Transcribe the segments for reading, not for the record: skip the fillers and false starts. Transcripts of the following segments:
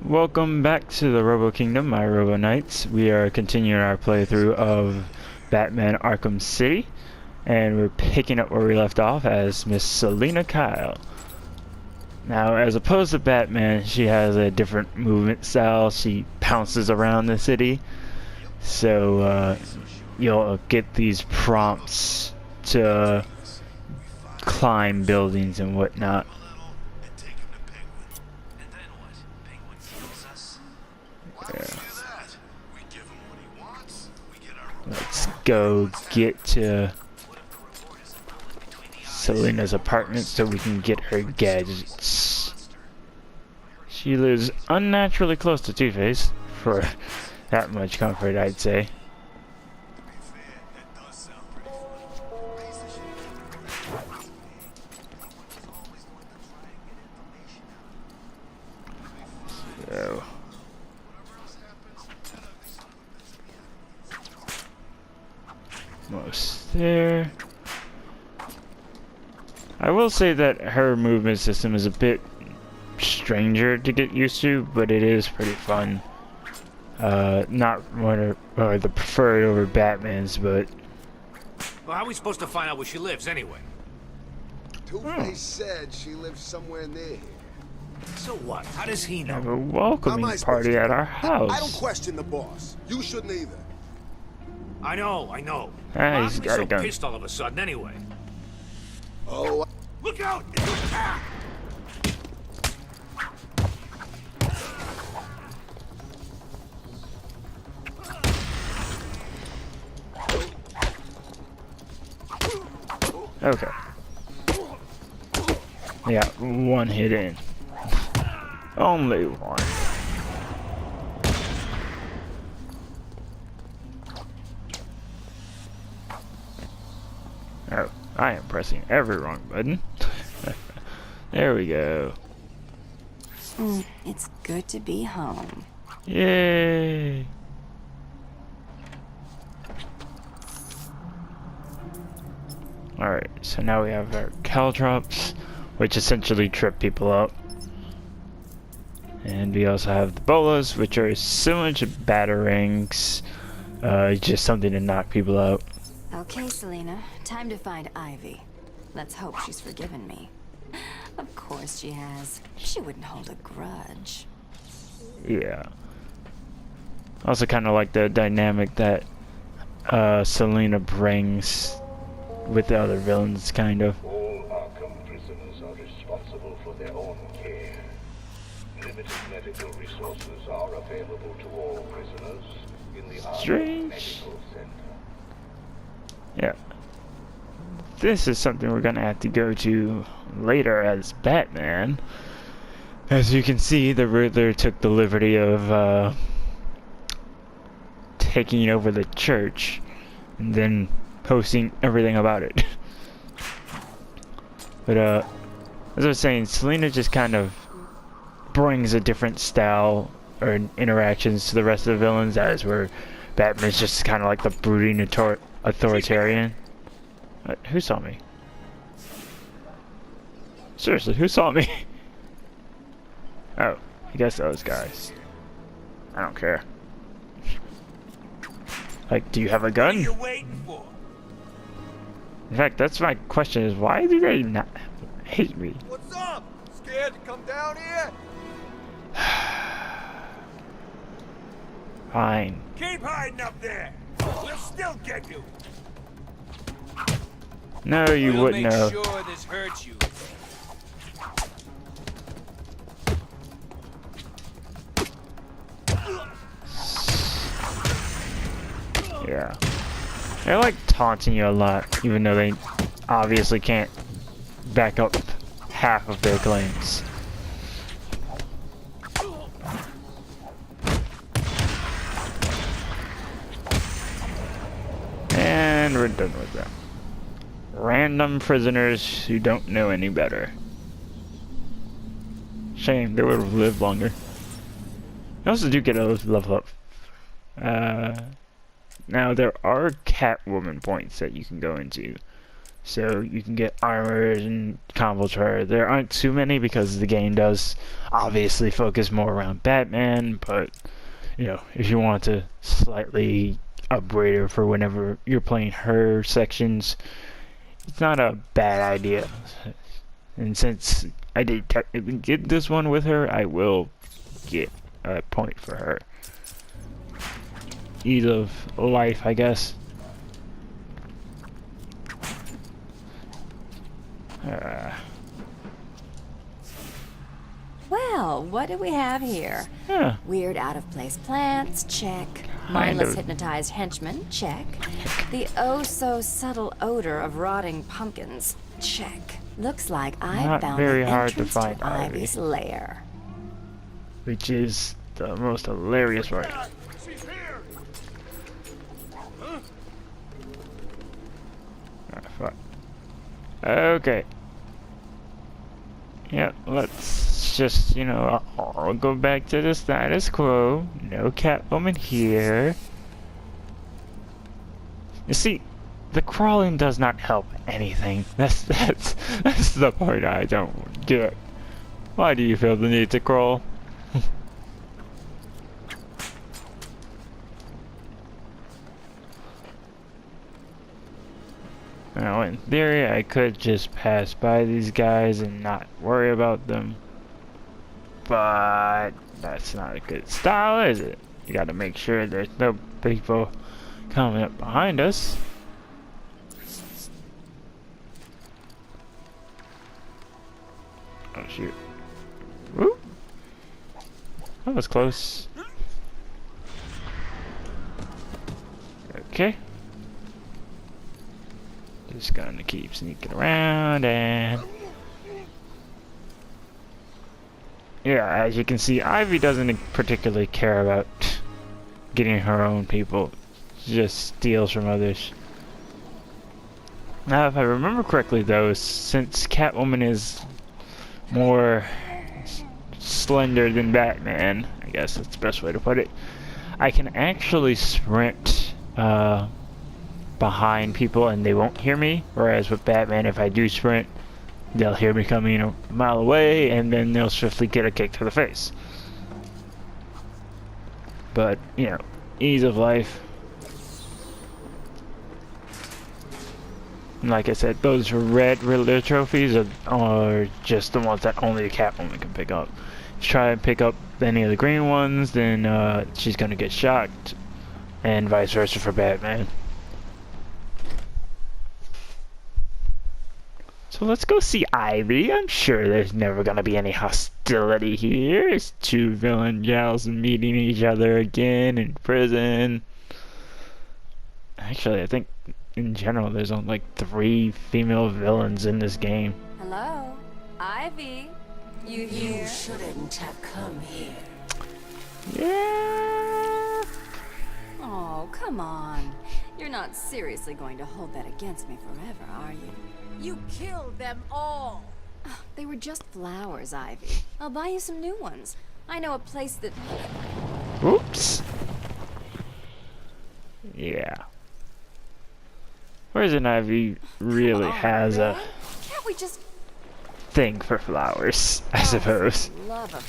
Welcome back to the Robo Kingdom, my Robo Knights. We are continuing our playthrough of Batman Arkham City, and we're picking up where we left off as Miss Selina Kyle. Now, as opposed to Batman, she has a different movement style. She pounces around the city, so you'll get these prompts to climb buildings and whatnot. Let's go get to Selina's apartment so we can get her gadgets. She lives unnaturally close to Two-Face for that much comfort, I'd say. So almost there. I will say that her movement system is a bit stranger to get used to, but it is pretty fun. Not one or the preferred over Batman's, but well, how are we supposed to find out where she lives anyway? Two-Face said she lives somewhere near here. So what? How does he have know? a welcoming party at our house. I don't question the boss. You shouldn't either. I know. Ah, he's got a gun. Pissed all of a sudden anyway. Oh, Look out! Okay. Yeah, one hit in. Only one. Oh, I am pressing every wrong button. There we go. It's good to be home. Yay! Alright, so now we have our caltrops, which essentially trip people up. And we also have the bolas, which are similar to batarangs, just something to knock people out. Okay, Selina, time to find Ivy. Let's hope she's forgiven me. Of course she has. She wouldn't hold a grudge. Yeah. Also kind of like the dynamic that Selina brings with the other villains, kind of. All Arkham prisoners are responsible for their own care. Limited medical resources are available to all prisoners in the Arkham Medical Center. Yeah. This is something we're gonna have to go to later as Batman. As you can see, the Riddler took the liberty of taking over the church and then posting everything about it. But as I was saying, Selina just kind of brings a different style or interactions to the rest of the villains, as where Batman's just kind of like the brooding authoritarian. Who saw me? Seriously, who saw me? Oh, I guess those guys. I don't care. Like, do you have a gun? What are you waiting for? In fact, that's my question: is why do they not hate me? what's up? Scared to come down here? Fine. Keep hiding up there. We'll still get you. No, you wouldn't know. Make sure this hurts you. Yeah. They're like taunting you a lot, even though they obviously can't back up half of their claims. And we're done with them. Random prisoners who don't know any better. Shame, they would have lived longer. You also do get a level up. Now there are Catwoman points that you can go into. so you can get armors and combo charge. There aren't too many because the game does obviously focus more around Batman, but you know, if you want to slightly upgrade her for whenever you're playing her sections, it's not a bad idea. And since I did technically get this one with her, I will get a point for her. Ease of life, I guess. Well, what do we have here? Huh. Weird out-of-place plants, check. Mindless hypnotized henchmen, check. The oh-so-subtle odor of rotting pumpkins, check. Looks like I Not found very the hard to entrance find to Ivy. Ivy's lair. Which is the most hilarious part. She's here. Ah, fuck. Okay. Yeah, let's just, you know, I'll go back to the status quo. No Catwoman here. You see, the crawling does not help anything. That's the part I don't get. Why do you feel the need to crawl? Now, in theory, I could just pass by these guys and not worry about them. But that's not a good style, is it? You gotta make sure there's no people coming up behind us. Oh shoot. Whoop! That was close. Okay. Just gonna keep sneaking around and... yeah, as you can see, Ivy doesn't particularly care about getting her own people. She just steals from others. Now, if I remember correctly though, since Catwoman is more slender than Batman, I guess that's the best way to put it, I can actually sprint behind people and they won't hear me, whereas with Batman, if I do sprint, they'll hear me coming a mile away and then they'll swiftly get a kick to the face. But, you know, ease of life. And like I said, those red Riddler trophies are just the ones that only the Catwoman can pick up. If you try and pick up any of the green ones, then she's gonna get shocked, and vice versa for Batman. So let's go see Ivy. I'm sure there's never gonna be any hostility here. It's two villain gals meeting each other again in prison. Actually, I think in general there's only like 3 female villains in this game. Hello? Ivy? You here? You shouldn't have come here. Yeah. Oh, come on. You're not seriously going to hold that against me forever, are you? You killed them all. They were just flowers, Ivy. I'll buy you some new ones. I know a place that... Oops. Yeah. Poison Ivy really has a Can't we just... thing for flowers, I suppose. Love of...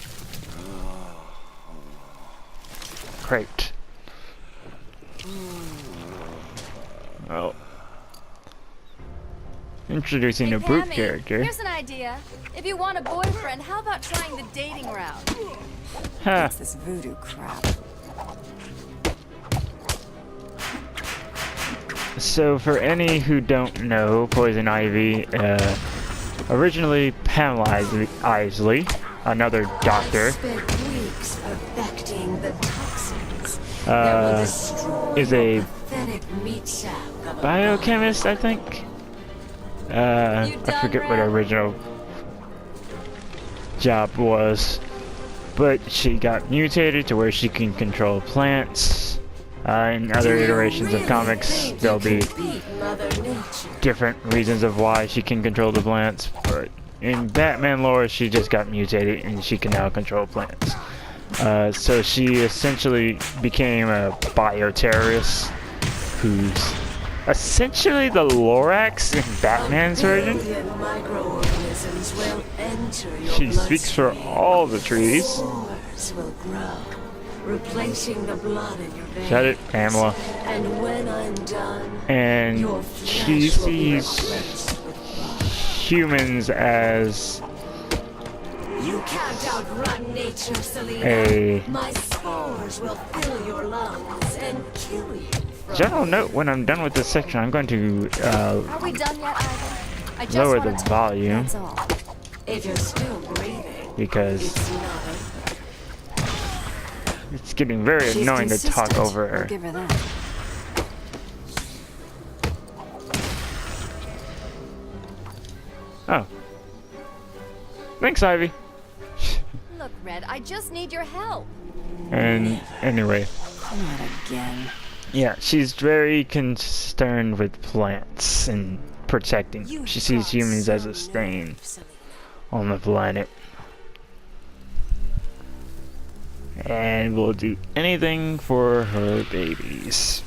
Great. Well, introducing a brute Pammy, character. Here's an idea. If you want a boyfriend, how about trying the dating route? Huh. What's this voodoo crap? So for any who don't know, Poison Ivy, originally Pamela Isley, another doctor, Spent weeks perfecting the toxins is a pathetic meat sack of a biochemist, I think. I forget what her original job was, but she got mutated to where she can control plants. In other iterations of comics, there'll be beat Mother Nature. different reasons of why she can control the plants, but in Batman lore, she just got mutated and she can now control plants. So she essentially became a bioterrorist who's essentially the Lorax in Batman's version. Billion microorganisms will enter your She speaks for bloodstream. all the trees. Spores will grow, replacing the blood in your veins. Shut it, Pamela. And when I'm done, And your she flesh will be sees replaced with blood. humans as You can't outrun nature, Selena. a My spores will fill your lungs and kill you. general note. When I'm done with this section, I'm going to Are we done yet, Ivan? I just lower wanna the talk, volume That's all. If you're still breathing, because it's not. it's getting very She's annoying to talk consistent. over We'll her. give her that. Oh. Thanks, Ivy. Look, Red, I just need your help. And anyway, Not again. yeah, she's very concerned with plants and protecting. She sees humans as a stain on the planet. And will do anything for her babies.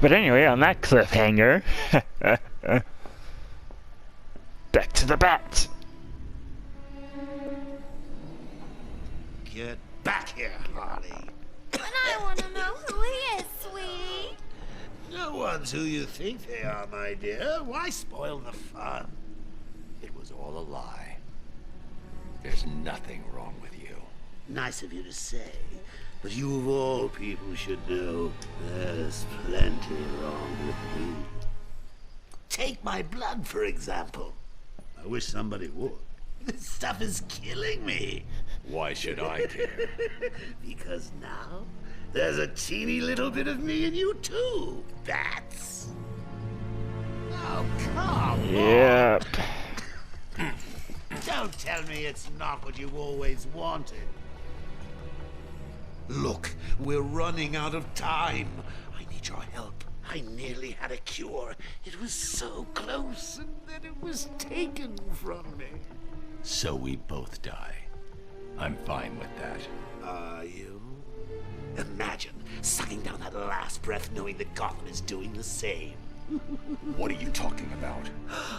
But anyway, on that cliffhanger, back to the bat. Get back here, Harley. But I want to know who he is, sweetie. No one's who you think they are, my dear. Why spoil the fun? It was all a lie. There's nothing wrong with you. Nice of you to say, but you of all people should know there's plenty wrong with me. Take my blood, for example. I wish somebody would. This stuff is killing me. Why should I care? Because now there's a teeny little bit of me in you too, bats. Oh, come Yep. on. Don't tell me it's not what you always wanted. Look, we're running out of time. I need your help. I nearly had a cure. It was so close, and then it was taken from me. So we both die. I'm fine with that. Are you? Imagine sucking down that last breath knowing that Gotham is doing the same. What are you talking about?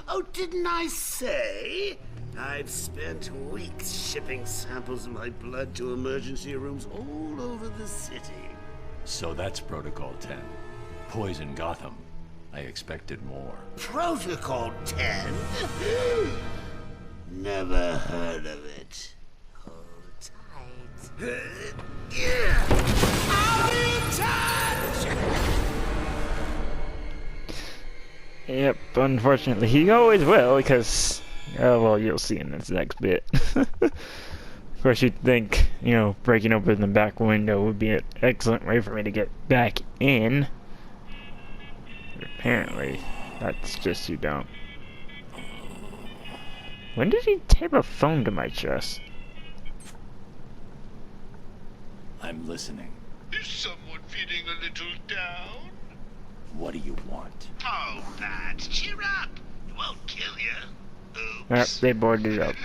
Oh, didn't I say? I've spent weeks shipping samples of my blood to emergency rooms all over the city. So that's Protocol 10. Poison Gotham. I expected more. Protocol 10? Never heard of it. Hold tight. I'll be in touch! Yep, unfortunately, he always will, because, well, you'll see in this next bit. Of course, you'd think, you know, breaking open the back window would be an excellent way for me to get back in. But apparently, that's just you don't. When did he tape a phone to my chest? I'm listening. Is someone feeling a little down? What do you want? Oh, Pat, cheer up. It won't kill you. Yep, they boarded it up.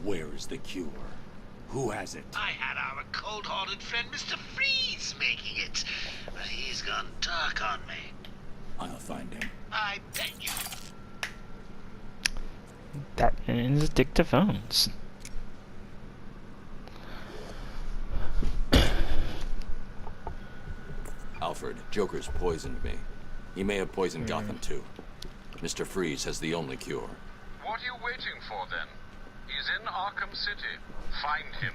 Where is the cure? Who has it? I had our cold-hearted friend Mr. Freeze making it. But he's gone dark on me. I'll find him. I bet you. Batman's dictaphones. Alfred, Joker's poisoned me. He may have poisoned Gotham too. Mr. Freeze has the only cure. What are you waiting for, then? He's in Arkham City. Find him.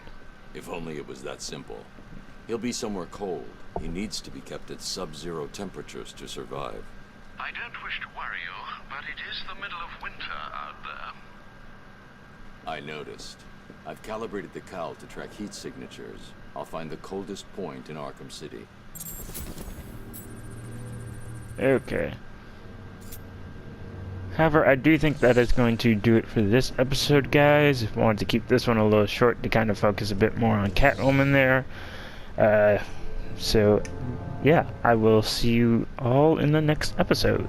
If only it was that simple. He'll be somewhere cold. He needs to be kept at sub-zero temperatures to survive. I don't wish to worry you, but it is the middle of winter out there. I noticed. I've calibrated the cowl to track heat signatures. I'll find the coldest point in Arkham City. Okay. However, I do think that is going to do it for this episode, guys. I wanted to keep this one a little short to kind of focus a bit more on Catwoman there. So, yeah, I will see you all in the next episode.